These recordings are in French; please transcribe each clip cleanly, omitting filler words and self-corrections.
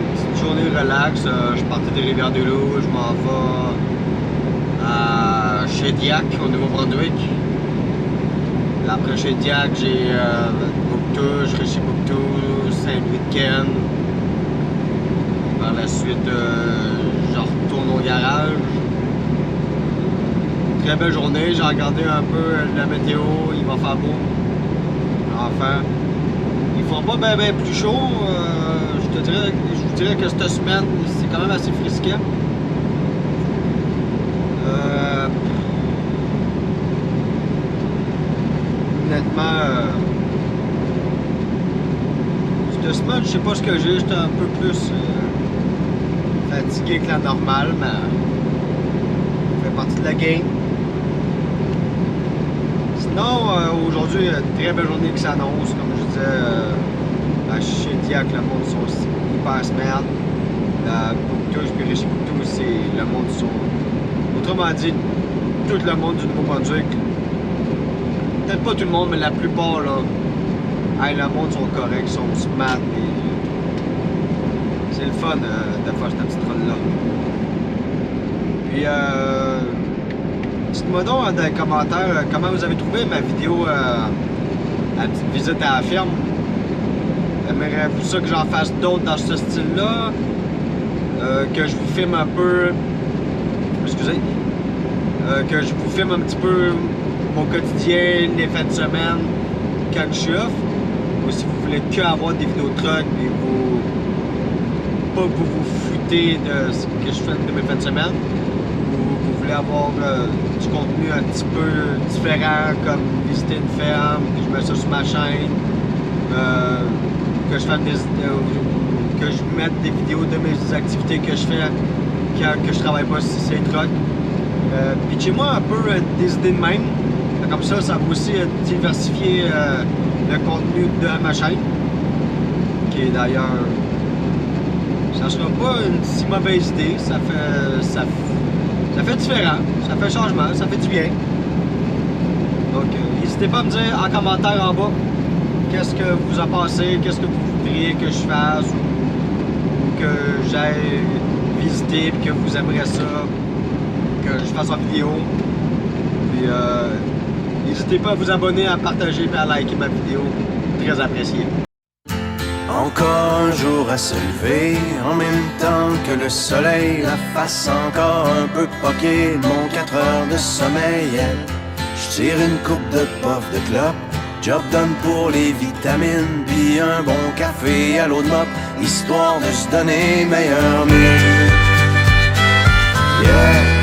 une petite journée relax. Je partais des Rivières-du-Loup, je m'en vais à Shediac, au Nouveau-Brunswick. Après Shediac, j'ai Bouctou, je serai chez Bouctou, Saint-Louis-de-Ken. Par la suite, je retourne au garage. Très belle journée, j'ai regardé un peu la météo, il va faire beau. Enfin, il fera pas bien plus chaud. Je vous dirais que cette semaine, c'est quand même assez frisquet. Honnêtement, cette semaine, je sais pas ce que j'ai, j'étais un peu plus fatigué que la normale, mais ça fait partie de la game. Sinon, aujourd'hui, une très belle journée qui s'annonce, comme je disais, à Shediac, le monde sont hyper smart. À Bouctou, je suis chez Bouctou, c'est le monde sont... Autrement dit, tout le monde du Nouveau-Brunswick, peut-être pas tout le monde, mais la plupart, là, hey, le monde sont corrects, sont smart, et c'est le fun de faire cette petite run-là. Puis, dites-moi donc dans les commentaires comment vous avez trouvé ma vidéo à petite visite à la ferme. Aimeriez-vous ça que j'en fasse d'autres dans ce style-là? Que je vous filme un peu... Excusez. Que je vous filme un petit peu mon quotidien, les fins de semaine, quand je suis off. Ou si vous voulez que avoir des vidéos de truck et vous... pas que vous vous foutez de ce que je fais de mes fins de semaine. Vous voulez avoir du contenu un petit peu différent, comme visiter une ferme, que je mets ça sur ma chaîne, que je fasse que je mette des vidéos de mes activités que je fais quand que je travaille pas sur ces trucks. Pitchez-moi un peu des idées de même. Comme ça va aussi diversifier le contenu de ma chaîne, qui est d'ailleurs... Ça sera pas une si mauvaise idée, ça fait différent, ça fait changement, ça fait du bien. Donc, n'hésitez pas à me dire en commentaire en bas qu'est-ce que vous en pensez, qu'est-ce que vous voudriez que je fasse ou que j'aille visiter et que vous aimeriez ça, que je fasse en vidéo. Puis, n'hésitez pas à vous abonner, à partager et à liker ma vidéo, très apprécié. Encore un jour à se lever, en même temps que le soleil, la face encore un peu poquée, mon 4 heures de sommeil. Je tire une coupe de puff de clope, job done pour les vitamines, puis un bon café à l'eau de mop, histoire de se donner meilleur mieux. Yeah.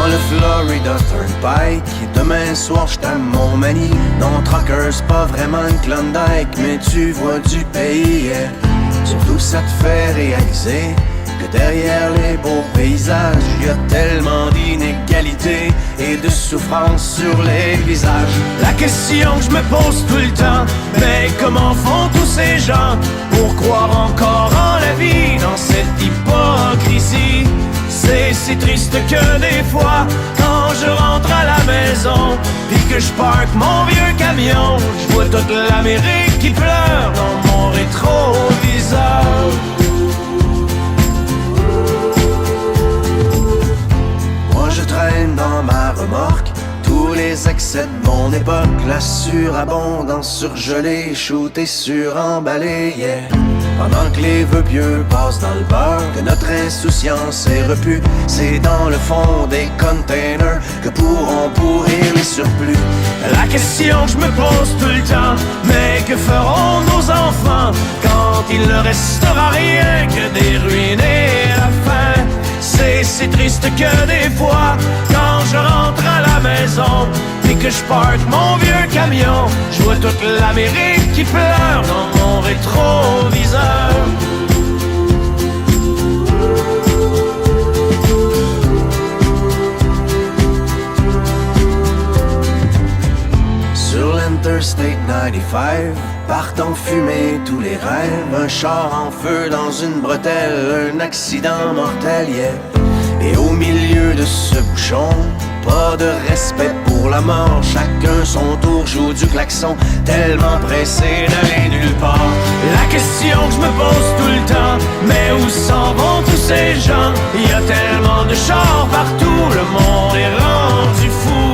Le Florida Turnpike, demain soir j't'aime mon mani. Non, trucker c'est pas vraiment une Klondike, mais tu vois du pays, yeah. Surtout ça te fait réaliser que derrière les beaux paysages y a tellement d'inégalités et de souffrance sur les visages. La question que je me pose tout le temps, mais comment font tous ces gens pour croire encore en la vie dans cette hypocrisie? C'est si triste que des fois, quand je rentre à la maison, puis que je parque mon vieux camion, je vois toute l'Amérique qui pleure dans mon rétroviseur. Moi je traîne dans ma remorque tous les excès de mon époque, la surabondance surgelée, shootée, suremballée, yeah. Pendant que les vœux pieux passent dans le beurre, que notre insouciance est repue, c'est dans le fond des containers que pourront pourrir les surplus. La question que je me pose tout le temps, mais que feront nos enfants quand il ne restera rien que des ruines et la faim? C'est si triste que des fois, quand je rentre à la maison, puis que je parque mon vieux camion, je vois toute l'Amérique qui pleure dans mon rétroviseur. Sur l'Interstate 95, partent en fumée tous les rêves, un char en feu dans une bretelle, un accident mortel, yeah. Et au milieu de ce bouchon, Pas de respect pour la mort, chacun son tour joue du klaxon, tellement pressé d'aller nulle part. La question que je me pose tout le temps, mais où s'en vont tous ces gens? Il y a tellement de chars partout, le monde est rendu fou.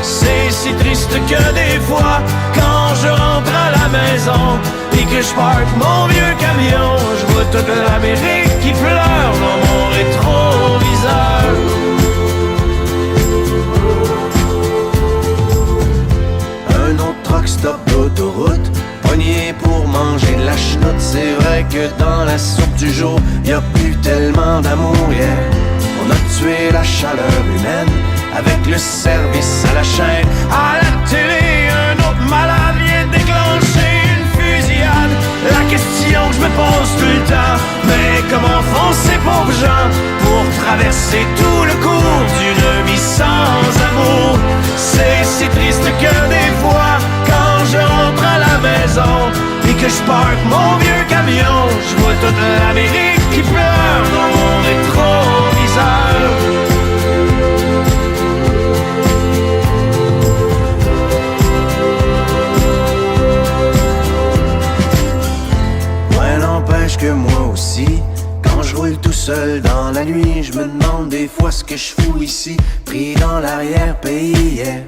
C'est si triste que des fois, quand je rentre à la maison et que je parque mon vieux camion, je vois toute l'Amérique qui pleure dans mon rétroviseur. Un autre truck stop d'autoroute, pogné pour manger de la chenoute. C'est vrai que dans la soupe du jour, y a plus tellement d'amour, yeah. On a tué la chaleur humaine avec le service à la chaîne. À la télé, un autre malade vient déclencher une fusillade. La question que je me pose tout le temps, mais comment font ces pauvres gens pour traverser tout le cours d'une vie sans amour? C'est si triste que des fois, quand je rentre à la maison et que je parque mon vieux camion, je vois toute l'Amérique qui pleure dans mon rétroviseur. Que moi aussi, quand je roule tout seul dans la nuit, je me demande des fois ce que je fous ici, pris dans l'arrière-pays, yeah.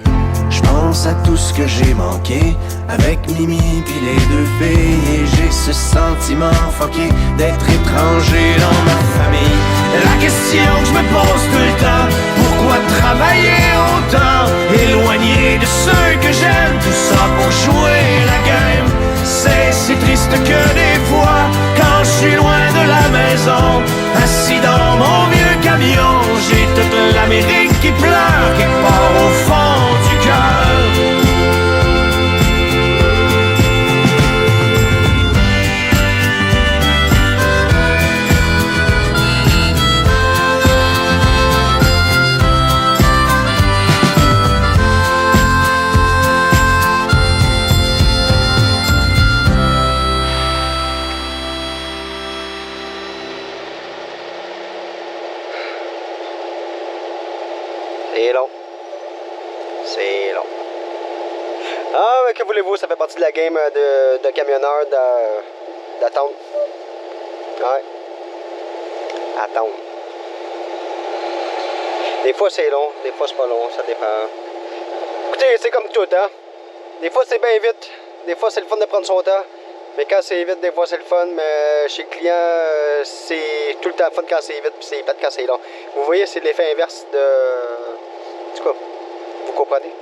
Je pense à tout ce que j'ai manqué avec Mimi pis les deux filles, et j'ai ce sentiment fucké d'être étranger dans ma famille. La question que je me pose tout le temps, pourquoi travailler autant, éloigné de ceux que j'aime, tout ça pour jouer la game? C'est si triste que des fois, quand je suis loin de la maison, assis dans mon vieux camion, j'ai toute l'Amérique qui pleure quelque part au fond du cœur. C'est long. C'est long. Ah, mais que voulez-vous, ça fait partie de la game de camionneur d'attendre. Ouais. Attendre. Des fois c'est long, des fois c'est pas long, ça dépend. Écoutez, c'est comme tout, hein. Des fois c'est bien vite, des fois c'est le fun de prendre son temps. Mais quand c'est vite, des fois c'est le fun, mais chez le client, c'est tout le temps fun quand c'est vite, puis c'est plate quand c'est long. Vous voyez, c'est l'effet inverse de... En tout cas, vous comprenez?